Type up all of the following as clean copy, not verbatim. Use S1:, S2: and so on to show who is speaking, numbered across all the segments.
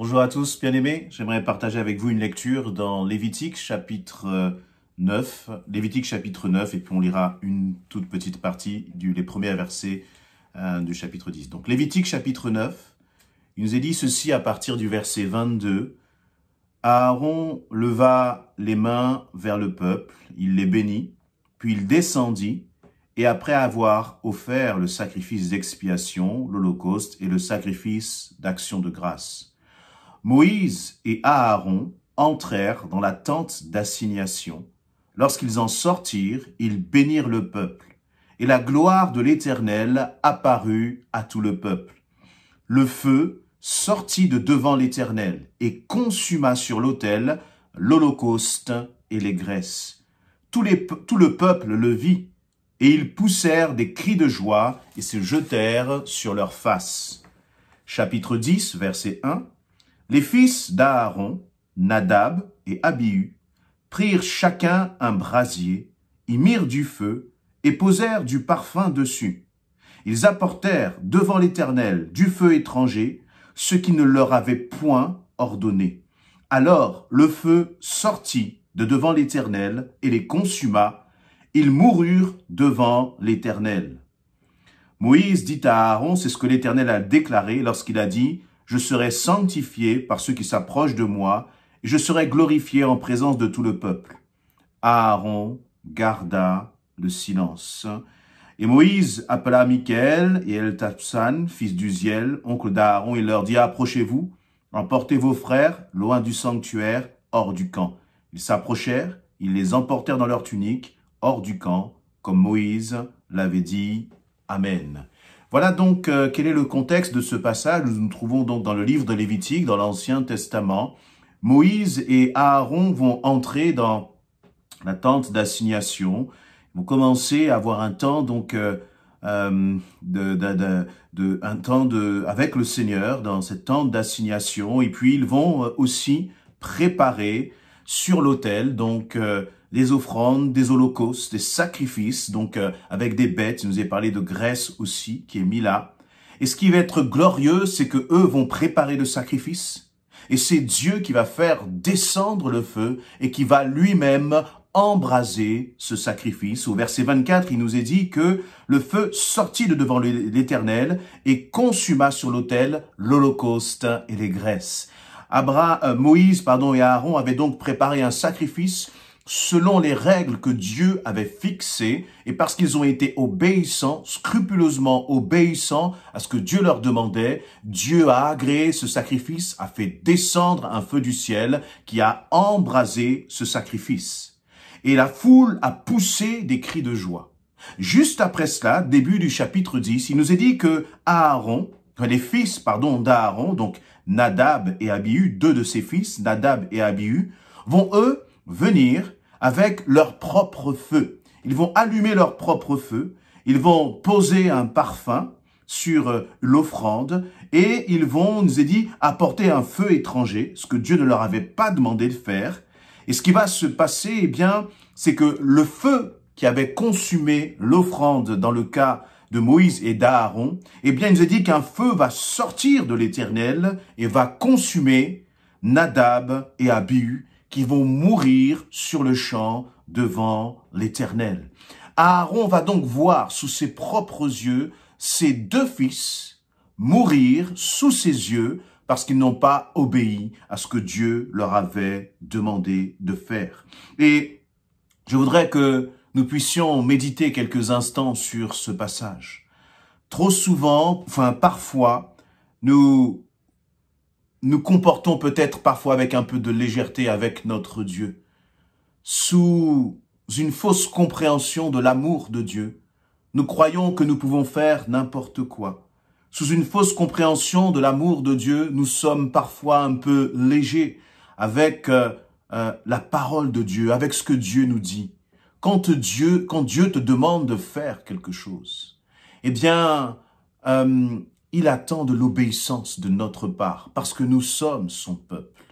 S1: Bonjour à tous, bien-aimés. J'aimerais partager avec vous une lecture dans Lévitique chapitre 9. Lévitique chapitre 9, et puis on lira une toute petite partie les premiers versets du chapitre 10. Donc Lévitique chapitre 9, il nous est dit ceci à partir du verset 22. Aaron leva les mains vers le peuple, il les bénit, puis il descendit, et après avoir offert le sacrifice d'expiation, l'holocauste et le sacrifice d'action de grâce, Moïse et Aaron entrèrent dans la tente d'assignation. Lorsqu'ils en sortirent, ils bénirent le peuple, et la gloire de l'Éternel apparut à tout le peuple. Le feu sortit de devant l'Éternel et consuma sur l'autel l'holocauste et les graisses. Tout le peuple le vit, et ils poussèrent des cris de joie et se jetèrent sur leurs faces. Chapitre 10, verset 1. Les fils d'Aaron, Nadab et Abihu, prirent chacun un brasier, y mirent du feu et posèrent du parfum dessus. Ils apportèrent devant l'Éternel du feu étranger, ce qui ne leur avait point ordonné. Alors le feu sortit de devant l'Éternel et les consuma. Ils moururent devant l'Éternel. Moïse dit à Aaron, c'est ce que l'Éternel a déclaré lorsqu'il a dit « Je serai sanctifié par ceux qui s'approchent de moi, et je serai glorifié en présence de tout le peuple. » Aaron garda le silence. Et Moïse appela Michaël et Eltapsan, fils d'Uziel, oncle d'Aaron, et leur dit « Approchez-vous, emportez vos frères, loin du sanctuaire, hors du camp. » Ils s'approchèrent, ils les emportèrent dans leurs tuniques, hors du camp, comme Moïse l'avait dit. Amen. Voilà donc quel est le contexte de ce passage. Nous nous trouvons donc dans le livre de Lévitique, dans l'Ancien Testament. Moïse et Aaron vont entrer dans la tente d'assignation. Ils vont commencer à avoir un temps donc avec le Seigneur dans cette tente d'assignation. Et puis ils vont aussi préparer sur l'autel donc des offrandes, des holocaustes, des sacrifices, donc avec des bêtes. Il nous est parlé de graisse aussi, qui est mis là. Et ce qui va être glorieux, c'est que eux vont préparer le sacrifice. Et c'est Dieu qui va faire descendre le feu et qui va lui-même embraser ce sacrifice. Au verset 24, il nous est dit que le feu sortit de devant l'Éternel et consuma sur l'autel l'holocauste et les graisses. Moïse et Aaron avaient donc préparé un sacrifice selon les règles que Dieu avait fixées, et parce qu'ils ont été obéissants, scrupuleusement obéissants à ce que Dieu leur demandait, Dieu a agréé ce sacrifice, a fait descendre un feu du ciel qui a embrasé ce sacrifice. Et la foule a poussé des cris de joie. Juste après cela, début du chapitre 10, il nous est dit que les fils d'Aaron, donc Nadab et Abihu, deux de ses fils, Nadab et Abihu, vont eux venir avec leur propre feu. Ils vont allumer leur propre feu, ils vont poser un parfum sur l'offrande et ils vont, nous est dit, apporter un feu étranger, ce que Dieu ne leur avait pas demandé de faire. Et ce qui va se passer, eh bien, c'est que le feu qui avait consumé l'offrande dans le cas de Moïse et d'Aaron, eh bien, il nous est dit qu'un feu va sortir de l'Éternel et va consumer Nadab et Abihu, qui vont mourir sur le champ devant l'Éternel. Aaron va donc voir sous ses propres yeux ses deux fils mourir sous ses yeux parce qu'ils n'ont pas obéi à ce que Dieu leur avait demandé de faire. Et je voudrais que nous puissions méditer quelques instants sur ce passage. Trop souvent, parfois, nous comportons peut-être parfois avec un peu de légèreté avec notre Dieu, sous une fausse compréhension de l'amour de Dieu. Nous croyons que nous pouvons faire n'importe quoi. Sous une fausse compréhension de l'amour de Dieu, nous sommes parfois un peu légers avec la parole de Dieu, avec ce que Dieu nous dit. Quand Dieu te demande de faire quelque chose, eh bien, il attend de l'obéissance de notre part, parce que nous sommes son peuple.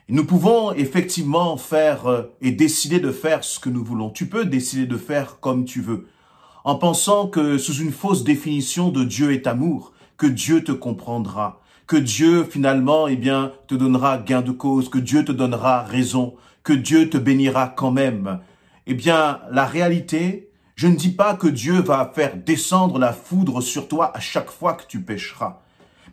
S1: Et nous pouvons effectivement faire et décider de faire ce que nous voulons. Tu peux décider de faire comme tu veux, en pensant que sous une fausse définition de Dieu est amour, que Dieu te comprendra. que Dieu finalement, te donnera gain de cause, que Dieu te donnera raison, que Dieu te bénira quand même. La réalité, je ne dis pas que Dieu va faire descendre la foudre sur toi à chaque fois que tu pécheras.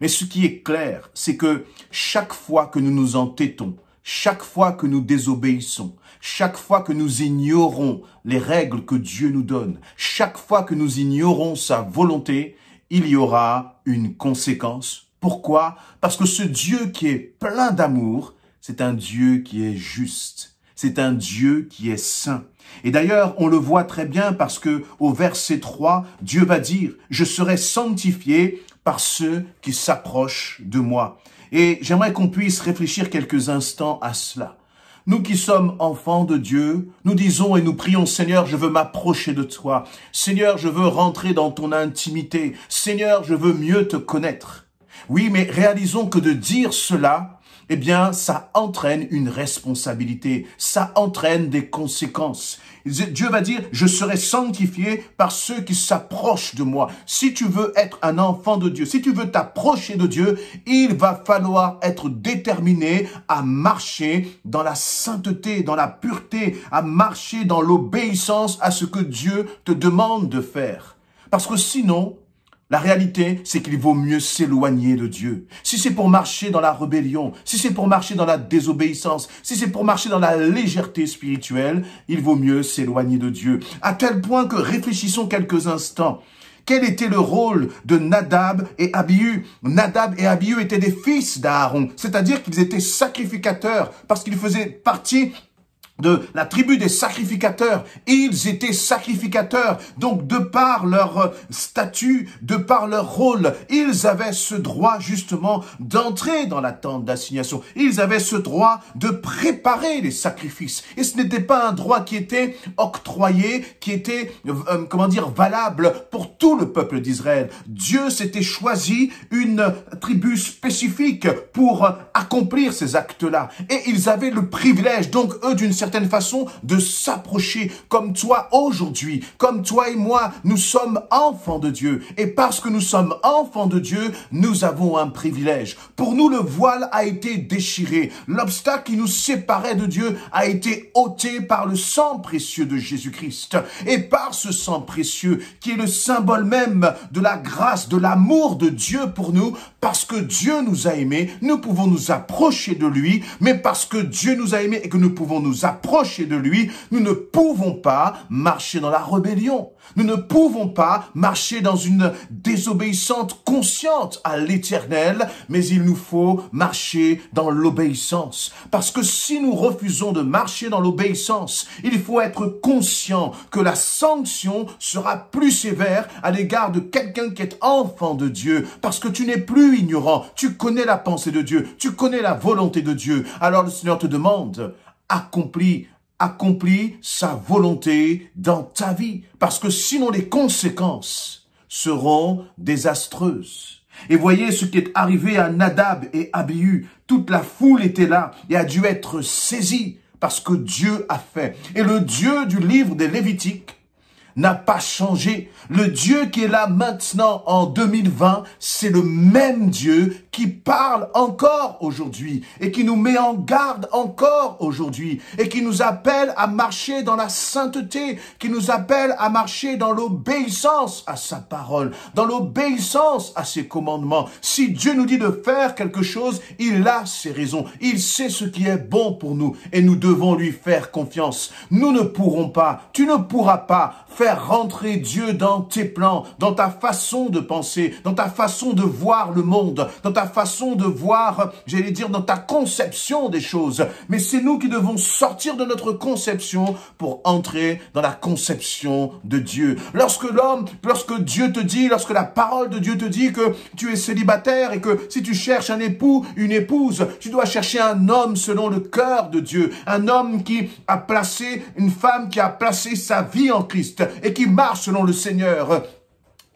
S1: Mais ce qui est clair, c'est que chaque fois que nous nous entêtons, chaque fois que nous désobéissons, chaque fois que nous ignorons les règles que Dieu nous donne, chaque fois que nous ignorons sa volonté, il y aura une conséquence. Pourquoi? Parce que ce Dieu qui est plein d'amour, c'est un Dieu qui est juste. C'est un Dieu qui est saint. Et d'ailleurs, on le voit très bien parce que au verset 3, Dieu va dire « Je serai sanctifié par ceux qui s'approchent de moi ». Et j'aimerais qu'on puisse réfléchir quelques instants à cela. Nous qui sommes enfants de Dieu, nous disons et nous prions « Seigneur, je veux m'approcher de toi. Seigneur, je veux rentrer dans ton intimité. Seigneur, je veux mieux te connaître. » Oui, mais réalisons que de dire cela, ça entraîne une responsabilité, ça entraîne des conséquences. Dieu va dire, je serai sanctifié par ceux qui s'approchent de moi. Si tu veux être un enfant de Dieu, si tu veux t'approcher de Dieu, il va falloir être déterminé à marcher dans la sainteté, dans la pureté, à marcher dans l'obéissance à ce que Dieu te demande de faire. Parce que sinon, la réalité, c'est qu'il vaut mieux s'éloigner de Dieu. Si c'est pour marcher dans la rébellion, si c'est pour marcher dans la désobéissance, si c'est pour marcher dans la légèreté spirituelle, il vaut mieux s'éloigner de Dieu. À tel point que réfléchissons quelques instants. Quel était le rôle de Nadab et Abihu? Nadab et Abihu étaient des fils d'Aaron, c'est-à-dire qu'ils étaient sacrificateurs parce qu'ils faisaient partie de la tribu des sacrificateurs. Ils étaient sacrificateurs. Donc, de par leur statut, de par leur rôle, ils avaient ce droit, justement, d'entrer dans la tente d'assignation. Ils avaient ce droit de préparer les sacrifices. Et ce n'était pas un droit qui était octroyé, qui était, valable pour tout le peuple d'Israël. Dieu s'était choisi une tribu spécifique pour accomplir ces actes-là. Et ils avaient le privilège, donc eux, d'une certaine façon, de s'approcher comme toi aujourd'hui, comme toi et moi, nous sommes enfants de Dieu. Et parce que nous sommes enfants de Dieu, nous avons un privilège. Pour nous, le voile a été déchiré. L'obstacle qui nous séparait de Dieu a été ôté par le sang précieux de Jésus-Christ. Et par ce sang précieux, qui est le symbole même de la grâce, de l'amour de Dieu pour nous, parce que Dieu nous a aimés, nous pouvons nous approcher de lui, mais parce que Dieu nous a aimés et que nous pouvons nous approcher de lui, nous ne pouvons pas marcher dans la rébellion. Nous ne pouvons pas marcher dans une désobéissance consciente à l'Éternel, mais il nous faut marcher dans l'obéissance. Parce que si nous refusons de marcher dans l'obéissance, il faut être conscient que la sanction sera plus sévère à l'égard de quelqu'un qui est enfant de Dieu, parce que tu n'es plus ignorant, tu connais la pensée de Dieu, tu connais la volonté de Dieu. Alors le Seigneur te demande, accomplis sa volonté dans ta vie, parce que sinon les conséquences seront désastreuses. Et voyez ce qui est arrivé à Nadab et Abihu. Toute la foule était là et a dû être saisie parce que Dieu a fait. Et le Dieu du livre des Lévitiques n'a pas changé. Le Dieu qui est là maintenant en 2020, c'est le même Dieu qui parle encore aujourd'hui et qui nous met en garde encore aujourd'hui et qui nous appelle à marcher dans la sainteté, qui nous appelle à marcher dans l'obéissance à sa parole, dans l'obéissance à ses commandements. Si Dieu nous dit de faire quelque chose, il a ses raisons. Il sait ce qui est bon pour nous et nous devons lui faire confiance. Nous ne pourrons pas, tu ne pourras pas faire rentrer Dieu dans tes plans, dans ta façon de penser, dans ta façon de voir le monde, dans ta façon de voir, dans ta conception des choses. Mais c'est nous qui devons sortir de notre conception pour entrer dans la conception de Dieu. Lorsque Dieu te dit, lorsque la parole de Dieu te dit que tu es célibataire et que si tu cherches un époux, une épouse, tu dois chercher un homme selon le cœur de Dieu, un homme une femme qui a placé sa vie en Christ et qui marche selon le Seigneur.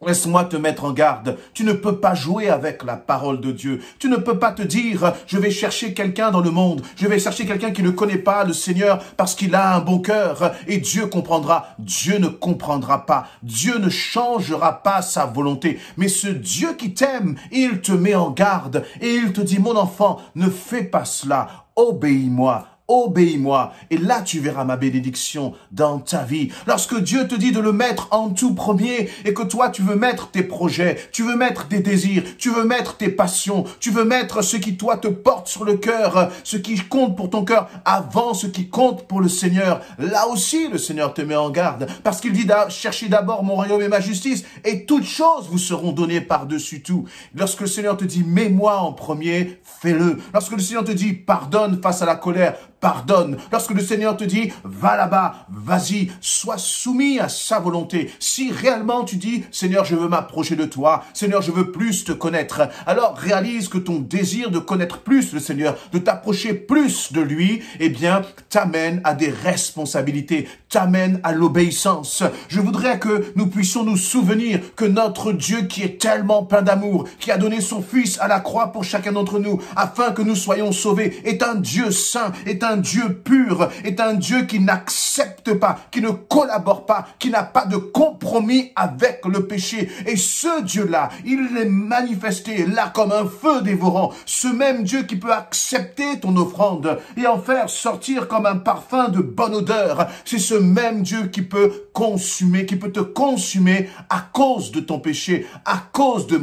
S1: Laisse-moi te mettre en garde. Tu ne peux pas jouer avec la parole de Dieu. Tu ne peux pas te dire, je vais chercher quelqu'un dans le monde. Je vais chercher quelqu'un qui ne connaît pas le Seigneur parce qu'il a un bon cœur et Dieu comprendra. Dieu ne comprendra pas. Dieu ne changera pas sa volonté. Mais ce Dieu qui t'aime, il te met en garde et il te dit, mon enfant, ne fais pas cela. Obéis-moi. Obéis-moi, et là tu verras ma bénédiction dans ta vie. Lorsque Dieu te dit de le mettre en tout premier, et que toi tu veux mettre tes projets, tu veux mettre tes désirs, tu veux mettre tes passions, tu veux mettre ce qui toi te porte sur le cœur, ce qui compte pour ton cœur, avant ce qui compte pour le Seigneur. Là aussi le Seigneur te met en garde, parce qu'il dit cherchez d'abord mon royaume et ma justice, et toutes choses vous seront données par-dessus tout. Lorsque le Seigneur te dit mets-moi en premier, fais-le. Lorsque le Seigneur te dit pardonne face à la colère, pardonne. Lorsque le Seigneur te dit, va là-bas, vas-y, sois soumis à sa volonté. Si réellement tu dis, Seigneur, je veux m'approcher de toi, Seigneur, je veux plus te connaître, alors réalise que ton désir de connaître plus le Seigneur, de t'approcher plus de lui, eh bien, t'amène à des responsabilités, t'amène à l'obéissance. Je voudrais que nous puissions nous souvenir que notre Dieu qui est tellement plein d'amour, qui a donné son Fils à la croix pour chacun d'entre nous, afin que nous soyons sauvés, est un Dieu saint, est un Dieu pur, est un Dieu qui n'accepte pas, qui ne collabore pas, qui n'a pas de compromis avec le péché. Et ce Dieu-là, il est manifesté là comme un feu dévorant. Ce même Dieu qui peut accepter ton offrande et en faire sortir comme un parfum de bonne odeur. C'est ce même Dieu qui peut consumer, qui peut te consumer à cause de ton péché, à cause de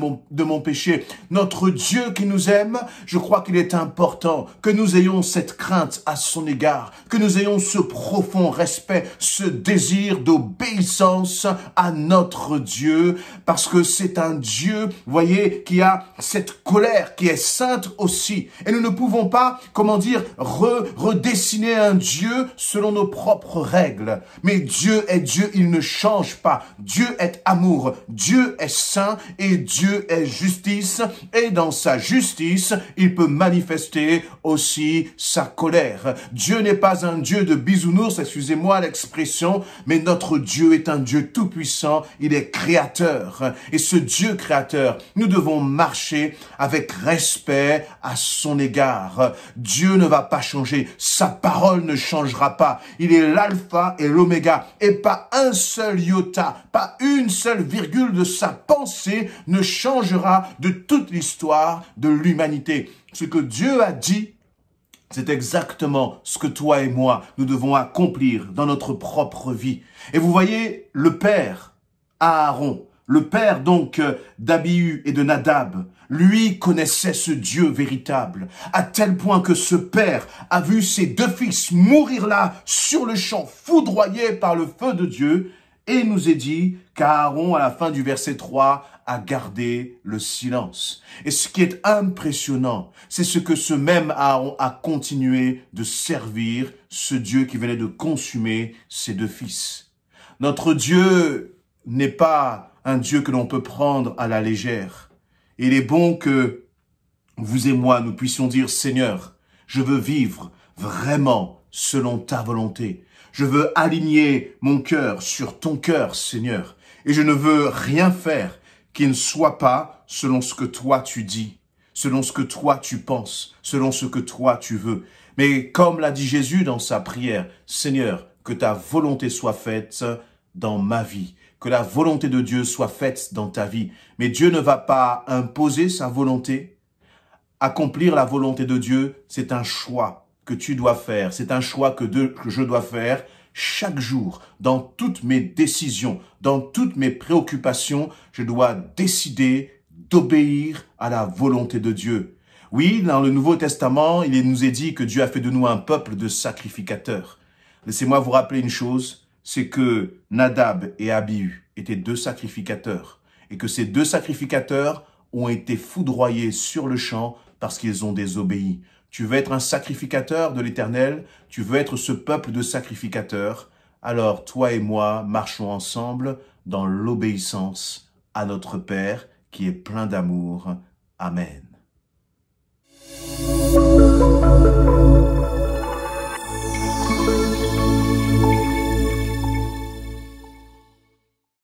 S1: mon péché. Notre Dieu qui nous aime, je crois qu'il est important que nous ayons cette crainte à son égard, que nous ayons ce profond respect, ce désir d'obéissance à notre Dieu, parce que c'est un Dieu, voyez, qui a cette colère, qui est sainte aussi. Et nous ne pouvons pas, comment dire, redessiner un Dieu selon nos propres règles. Mais Dieu est Dieu, il ne change pas. Dieu est amour, Dieu est saint et Dieu est justice. Et dans sa justice, il peut manifester aussi sa colère. Dieu n'est pas un Dieu de bisounours, excusez-moi l'expression, mais notre Dieu est un Dieu tout-puissant, il est créateur. Et ce Dieu créateur, nous devons marcher avec respect à son égard. Dieu ne va pas changer, sa parole ne changera pas. Il est l'alpha et l'oméga, et pas un seul iota, pas une seule virgule de sa pensée ne changera de toute l'histoire de l'humanité. Ce que Dieu a dit, c'est exactement ce que toi et moi, nous devons accomplir dans notre propre vie. Et vous voyez, le père Aaron, le père donc d'Abihu et de Nadab, lui connaissait ce Dieu véritable, à tel point que ce père a vu ses deux fils mourir là, sur le champ, foudroyés par le feu de Dieu, et il nous est dit qu'Aaron, à la fin du verset 3, a gardé le silence. Et ce qui est impressionnant, c'est ce que ce même Aaron a continué de servir, ce Dieu qui venait de consumer ses deux fils. Notre Dieu n'est pas un Dieu que l'on peut prendre à la légère. Il est bon que vous et moi, nous puissions dire, Seigneur, je veux vivre vraiment selon ta volonté. Je veux aligner mon cœur sur ton cœur, Seigneur. Et je ne veux rien faire qui ne soit pas selon ce que toi tu dis, selon ce que toi tu penses, selon ce que toi tu veux. Mais comme l'a dit Jésus dans sa prière, Seigneur, que ta volonté soit faite dans ma vie, que la volonté de Dieu soit faite dans ta vie. Mais Dieu ne va pas imposer sa volonté. Accomplir la volonté de Dieu, c'est un choix que tu dois faire. C'est un choix que je dois faire chaque jour. Dans toutes mes décisions, dans toutes mes préoccupations, je dois décider d'obéir à la volonté de Dieu. Oui, dans le Nouveau Testament, il nous est dit que Dieu a fait de nous un peuple de sacrificateurs. Laissez-moi vous rappeler une chose, c'est que Nadab et Abihu étaient deux sacrificateurs et que ces deux sacrificateurs ont été foudroyés sur le champ parce qu'ils ont désobéi. Tu veux être un sacrificateur de l'Éternel, tu veux être ce peuple de sacrificateurs, alors toi et moi marchons ensemble dans l'obéissance à notre Père qui est plein d'amour. Amen.